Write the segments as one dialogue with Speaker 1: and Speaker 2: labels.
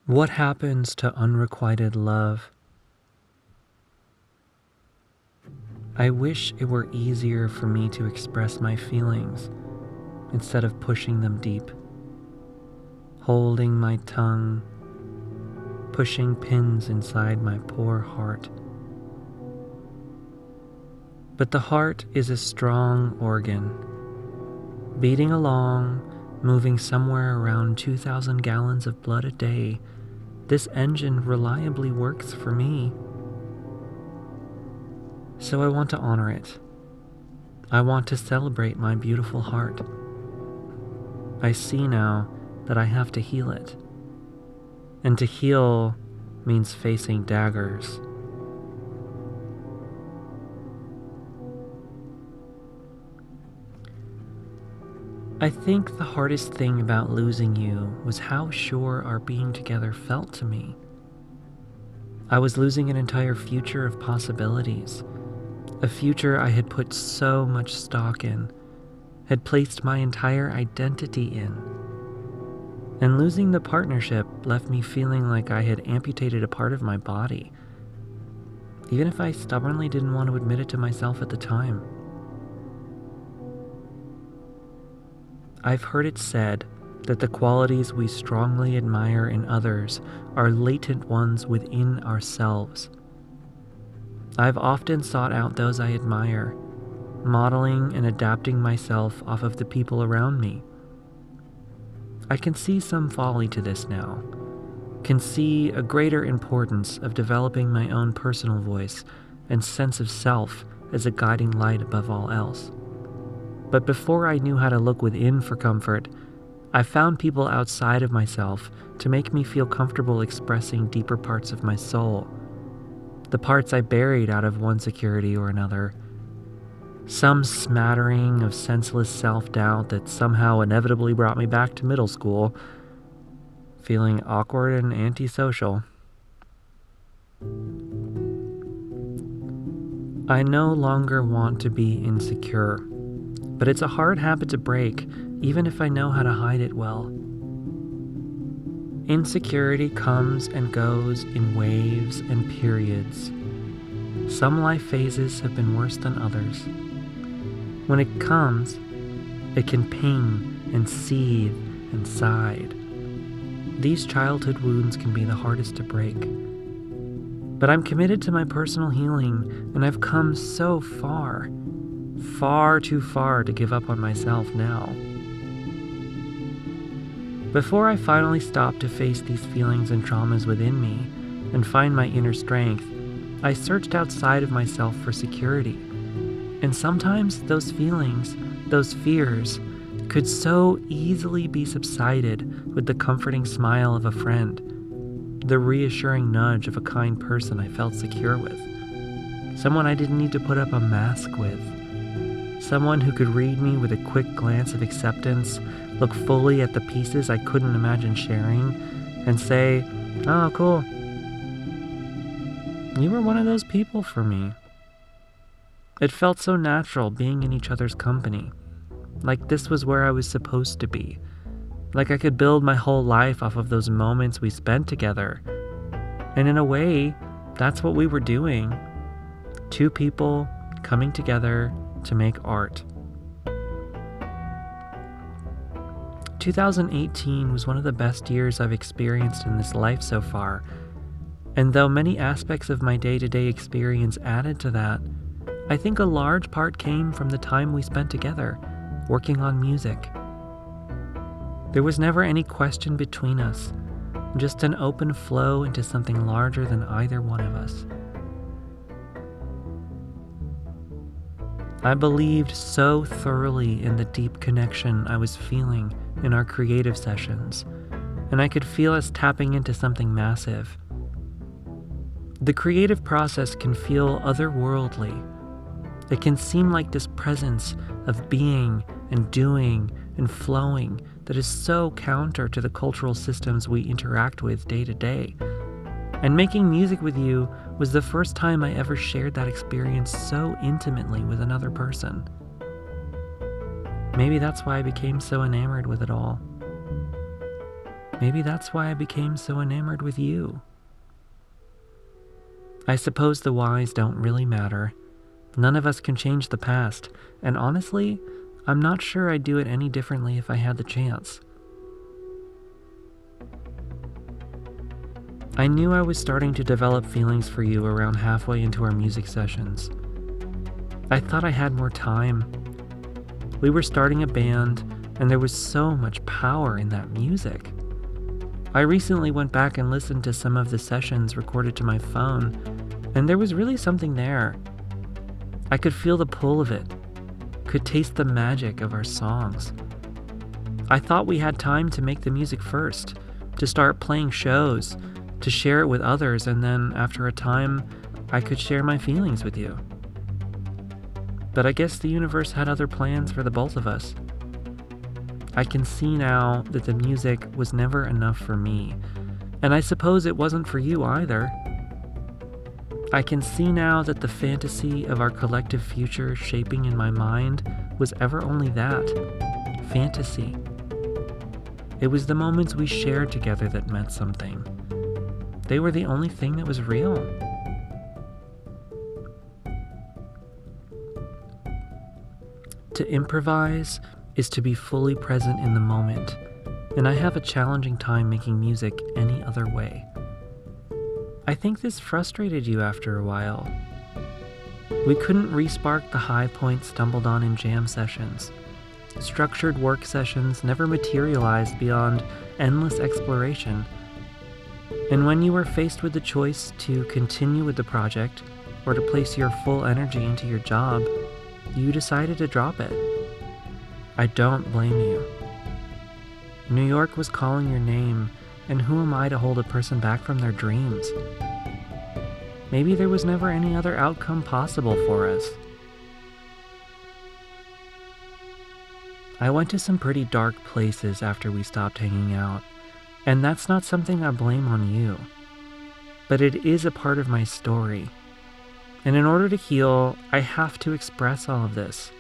Speaker 1: What happens to unrequited love? I wish it were easier for me to express my feelings instead of pushing them deep, holding my tongue, pushing pins inside my poor heart. But the heart is a strong organ, beating along, moving somewhere around 2,000 gallons of blood a day. This engine reliably works for me. So I want to honor it. I want to celebrate my beautiful heart. I see now that I have to heal it. And to heal means facing daggers. I think the hardest thing about losing you was how sure our being together felt to me. I was losing an entire future of possibilities, a future I had put so much stock in, had placed my entire identity in. And losing the partnership left me feeling like I had amputated a part of my body, even if I stubbornly didn't want to admit it to myself at the time. I've heard it said that the qualities we strongly admire in others are latent ones within ourselves. I've often sought out those I admire, modeling and adapting myself off of the people around me. I can see some folly to this now, can see a greater importance of developing my own personal voice and sense of self as a guiding light above all else. But before I knew how to look within for comfort, I found people outside of myself to make me feel comfortable expressing deeper parts of my soul, the parts I buried out of one security or another. Some smattering of senseless self-doubt that somehow inevitably brought me back to middle school, feeling awkward and antisocial. I no longer want to be insecure, but it's a hard habit to break, even if I know how to hide it well. Insecurity comes and goes in waves and periods. Some life phases have been worse than others. When it comes, it can ping and seethe inside. These childhood wounds can be the hardest to break. But I'm committed to my personal healing, and I've come so far. Far too far to give up on myself now. Before I finally stop to face these feelings and traumas within me and find my inner strength, I searched outside of myself for security. And sometimes those feelings, those fears, could so easily be subsided with the comforting smile of a friend, the reassuring nudge of a kind person I felt secure with, someone I didn't need to put up a mask with. Someone who could read me with a quick glance of acceptance, look fully at the pieces I couldn't imagine sharing, and say, "Oh, cool. You were one of those people for me." It felt so natural being in each other's company, like this was where I was supposed to be, like I could build my whole life off of those moments we spent together. And in a way, that's what we were doing. Two people coming together to make art. 2018 was one of the best years I've experienced in this life so far, and though many aspects of my day-to-day experience added to that, I think a large part came from the time we spent together, working on music. There was never any question between us, just an open flow into something larger than either one of us. I believed so thoroughly in the deep connection I was feeling in our creative sessions, and I could feel us tapping into something massive. The creative process can feel otherworldly. It can seem like this presence of being and doing and flowing that is so counter to the cultural systems we interact with day to day. And making music with you was the first time I ever shared that experience so intimately with another person. Maybe that's why I became so enamored with it all. Maybe that's why I became so enamored with you. I suppose the whys don't really matter. None of us can change the past, and honestly, I'm not sure I'd do it any differently if I had the chance. I knew I was starting to develop feelings for you around halfway into our music sessions. I thought I had more time. We were starting a band, and there was so much power in that music. I recently went back and listened to some of the sessions recorded to my phone, and there was really something there. I could feel the pull of it, could taste the magic of our songs. I thought we had time to make the music first, to start playing shows, to share it with others, and then after a time, I could share my feelings with you. But I guess the universe had other plans for the both of us. I can see now that the music was never enough for me, and I suppose it wasn't for you either. I can see now that the fantasy of our collective future shaping in my mind was ever only that, fantasy. It was the moments we shared together that meant something. They were the only thing that was real. To improvise is to be fully present in the moment, and I have a challenging time making music any other way. I think this frustrated you after a while. We couldn't re-spark the high points stumbled on in jam sessions. Structured work sessions never materialized beyond endless exploration. And when you were faced with the choice to continue with the project or to place your full energy into your job, you decided to drop it. I don't blame you. New York was calling your name, and who am I to hold a person back from their dreams? Maybe there was never any other outcome possible for us. I went to some pretty dark places after we stopped hanging out, and that's not something I blame on you. But it is a part of my story. And in order to heal, I have to express all of this.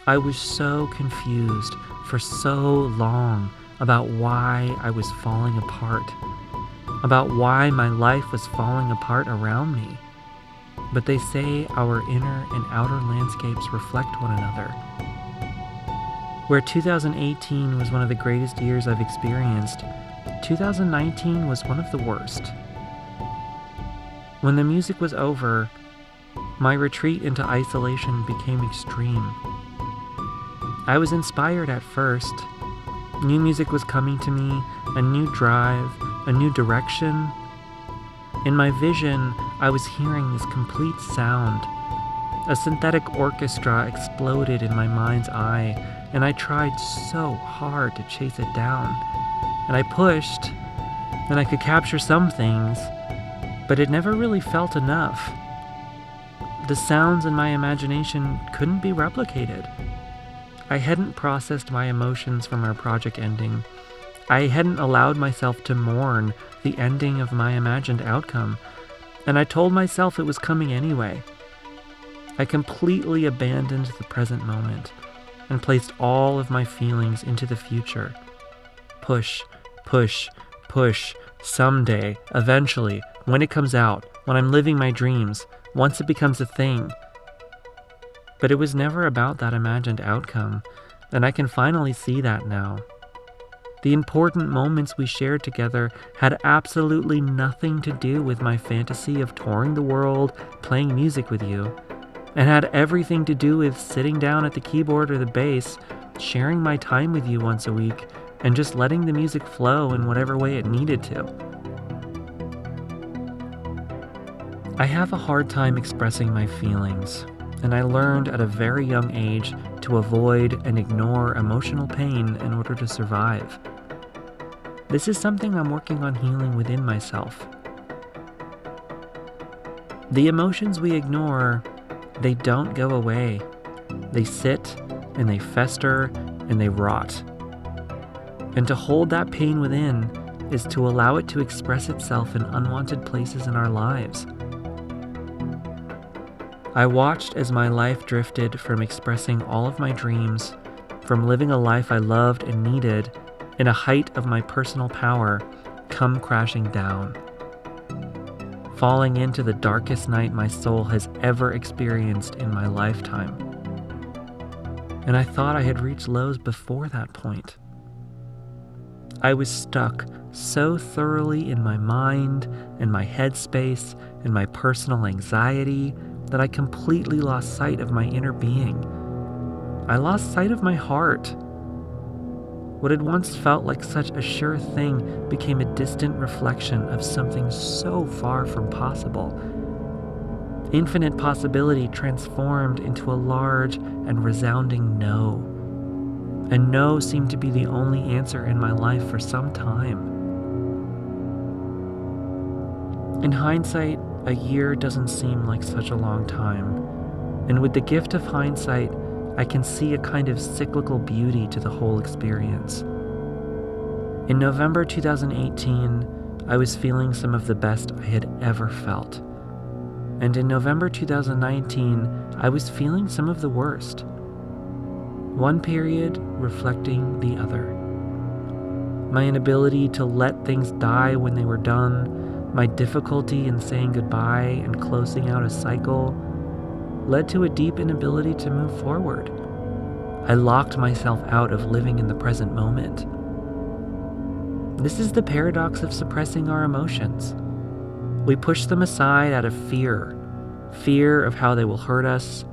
Speaker 1: I was so confused for so long about why I was falling apart, about why my life was falling apart around me. But they say our inner and outer landscapes reflect one another. Where 2018 was one of the greatest years I've experienced, 2019 was one of the worst. When the music was over, my retreat into isolation became extreme. I was inspired at first. New music was coming to me, a new drive, a new direction. In my vision, I was hearing this complete sound. A synthetic orchestra exploded in my mind's eye, and I tried so hard to chase it down. And I pushed, and I could capture some things, but it never really felt enough. The sounds in my imagination couldn't be replicated. I hadn't processed my emotions from our project ending. I hadn't allowed myself to mourn the ending of my imagined outcome, and I told myself it was coming anyway. I completely abandoned the present moment and placed all of my feelings into the future. Push, push, push, someday, eventually, when it comes out, when I'm living my dreams, once it becomes a thing. But it was never about that imagined outcome, and I can finally see that now. The important moments we shared together had absolutely nothing to do with my fantasy of touring the world, playing music with you, and had everything to do with sitting down at the keyboard or the bass, sharing my time with you once a week, and just letting the music flow in whatever way it needed to. I have a hard time expressing my feelings, and I learned at a very young age to avoid and ignore emotional pain in order to survive. This is something I'm working on healing within myself. The emotions we ignore, they don't go away. They sit, and they fester, and they rot. And to hold that pain within is to allow it to express itself in unwanted places in our lives. I watched as my life drifted from expressing all of my dreams, from living a life I loved and needed, in a height of my personal power, come crashing down, falling into the darkest night my soul has ever experienced in my lifetime. And I thought I had reached lows before that point. I was stuck so thoroughly in my mind and my headspace and my personal anxiety that I completely lost sight of my inner being. I lost sight of my heart. What had once felt like such a sure thing became a distant reflection of something so far from possible. Infinite possibility transformed into a large and resounding no. And no seemed to be the only answer in my life for some time. In hindsight, a year doesn't seem like such a long time. And with the gift of hindsight, I can see a kind of cyclical beauty to the whole experience. In November 2018, I was feeling some of the best I had ever felt. And in November 2019, I was feeling some of the worst. One period reflecting the other. My inability to let things die when they were done, my difficulty in saying goodbye and closing out a cycle, led to a deep inability to move forward. I locked myself out of living in the present moment. This is the paradox of suppressing our emotions. We push them aside out of fear of how they will hurt us,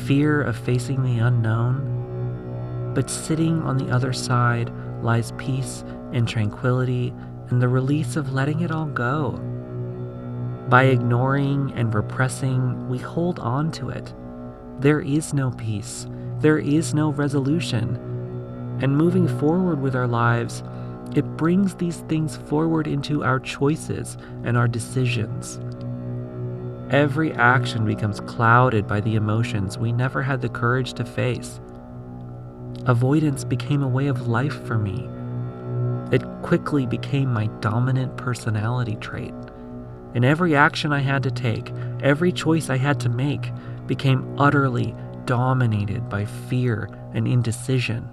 Speaker 1: fear of facing the unknown. But sitting on the other side lies peace and tranquility and the release of letting it all go. By ignoring and repressing, we hold on to it. There is no peace. There is no resolution. And moving forward with our lives, it brings these things forward into our choices and our decisions. Every action becomes clouded by the emotions we never had the courage to face. Avoidance became a way of life for me. It quickly became my dominant personality trait. And every action I had to take, every choice I had to make, became utterly dominated by fear and indecision.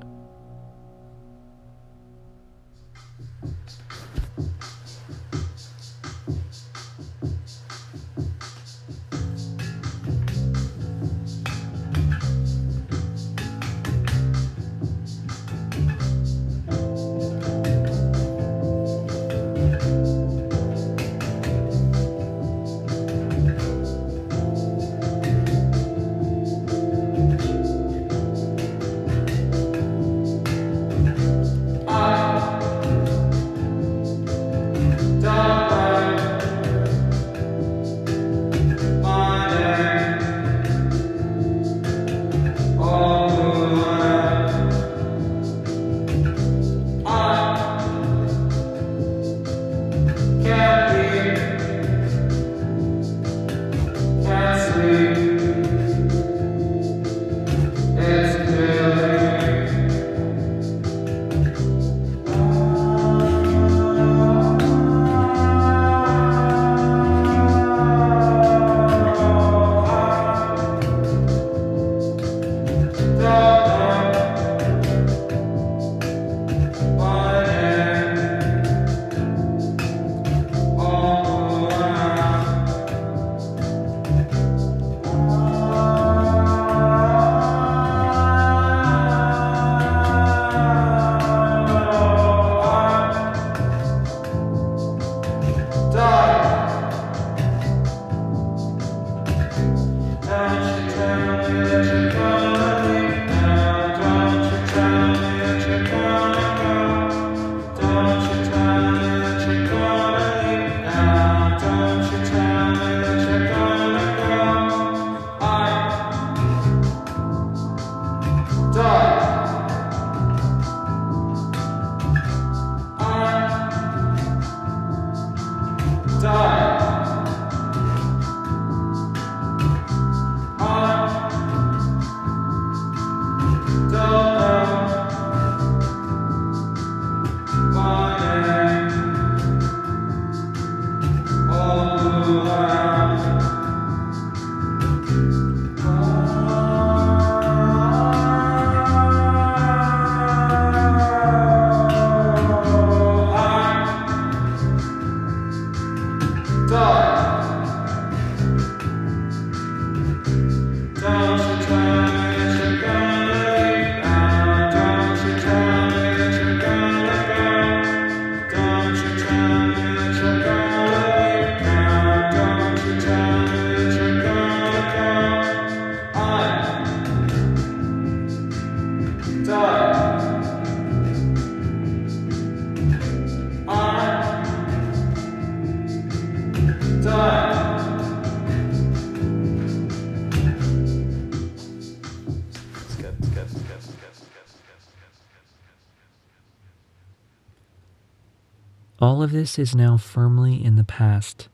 Speaker 1: All of this is now firmly in the past,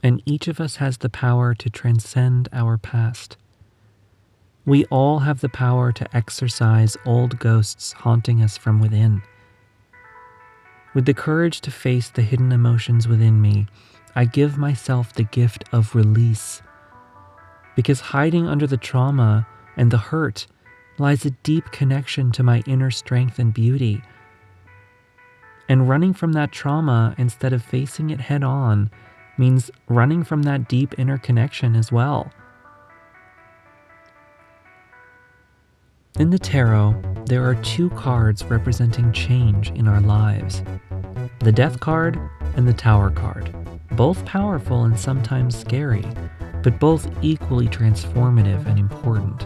Speaker 1: and each of us has the power to transcend our past. We all have the power to exorcise old ghosts haunting us from within. With the courage to face the hidden emotions within me, I give myself the gift of release. Because hiding under the trauma and the hurt lies a deep connection to my inner strength and beauty. And running from that trauma instead of facing it head on means running from that deep inner connection as well. In the tarot, there are two cards representing change in our lives. The Death card and the Tower card. Both powerful and sometimes scary, but both equally transformative and important.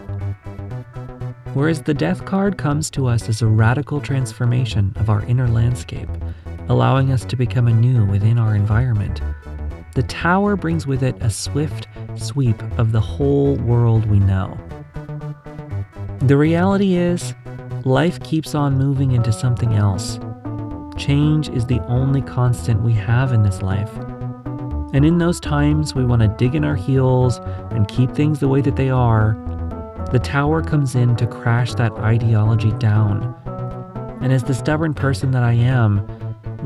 Speaker 1: Whereas the Death card comes to us as a radical transformation of our inner landscape, allowing us to become anew within our environment, the Tower brings with it a swift sweep of the whole world we know. The reality is, life keeps on moving into something else. Change is the only constant we have in this life. And in those times we want to dig in our heels and keep things the way that they are, the Tower comes in to crash that ideology down. And as the stubborn person that I am,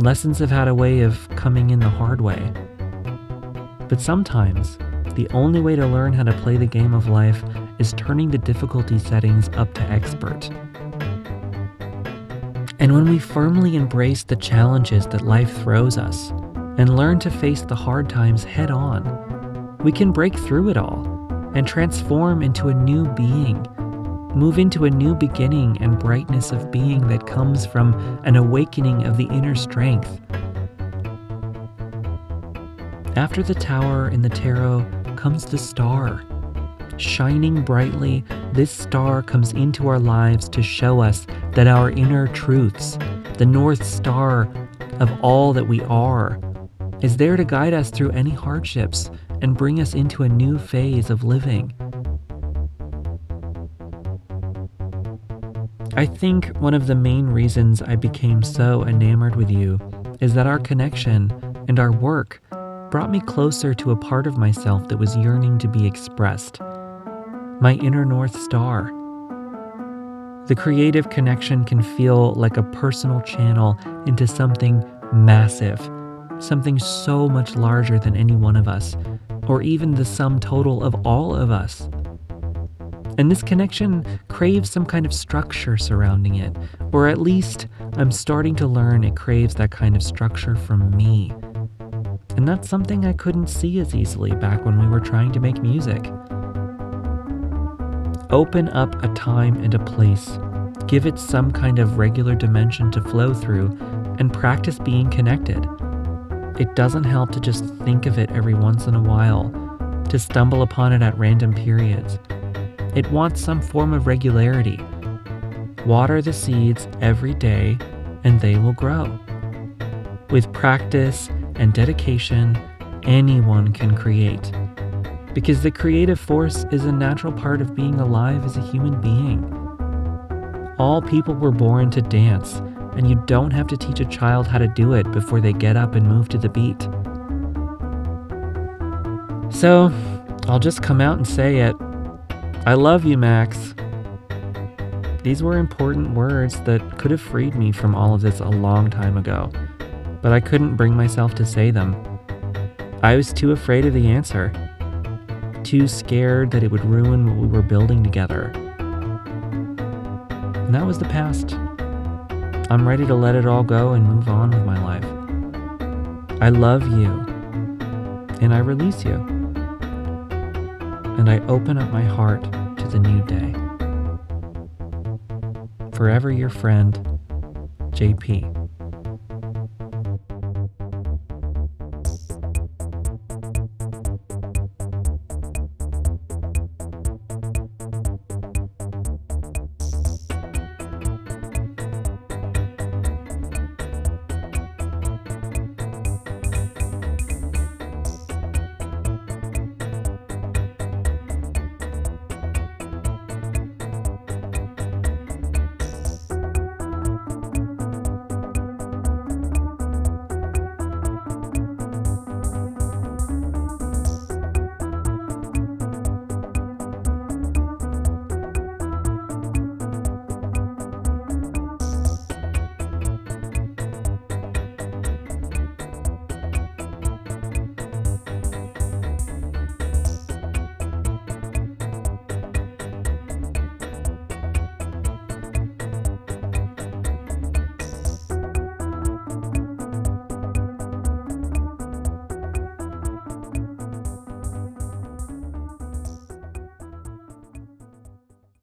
Speaker 1: lessons have had a way of coming in the hard way. But sometimes, the only way to learn how to play the game of life is turning the difficulty settings up to expert. And when we firmly embrace the challenges that life throws us and learn to face the hard times head on, we can break through it all and transform into a new being, move into a new beginning and brightness of being that comes from an awakening of the inner strength. After the Tower in the tarot comes the Star. Shining brightly, this star comes into our lives to show us that our inner truths, the North Star of all that we are, is there to guide us through any hardships and bring us into a new phase of living. I think one of the main reasons I became so enamored with you is that our connection and our work brought me closer to a part of myself that was yearning to be expressed. My inner North Star. The creative connection can feel like a personal channel into something massive, something so much larger than any one of us, or even the sum total of all of us. And this connection craves some kind of structure surrounding it, or at least I'm starting to learn it craves that kind of structure from me. And that's something I couldn't see as easily back when we were trying to make music. Open up a time and a place, give it some kind of regular dimension to flow through, and practice being connected. It doesn't help to just think of it every once in a while, to stumble upon it at random periods. It wants some form of regularity. Water the seeds every day, and they will grow. With practice and dedication, anyone can create. Because the creative force is a natural part of being alive as a human being. All people were born to dance, and you don't have to teach a child how to do it before they get up and move to the beat. So, I'll just come out and say it. I love you, Max. These were important words that could have freed me from all of this a long time ago, but I couldn't bring myself to say them. I was too afraid of the answer. Too scared that it would ruin what we were building together. And that was the past. I'm ready to let it all go and move on with my life. I love you. and I release you. And I open up my heart to the new day. Forever your friend, JP.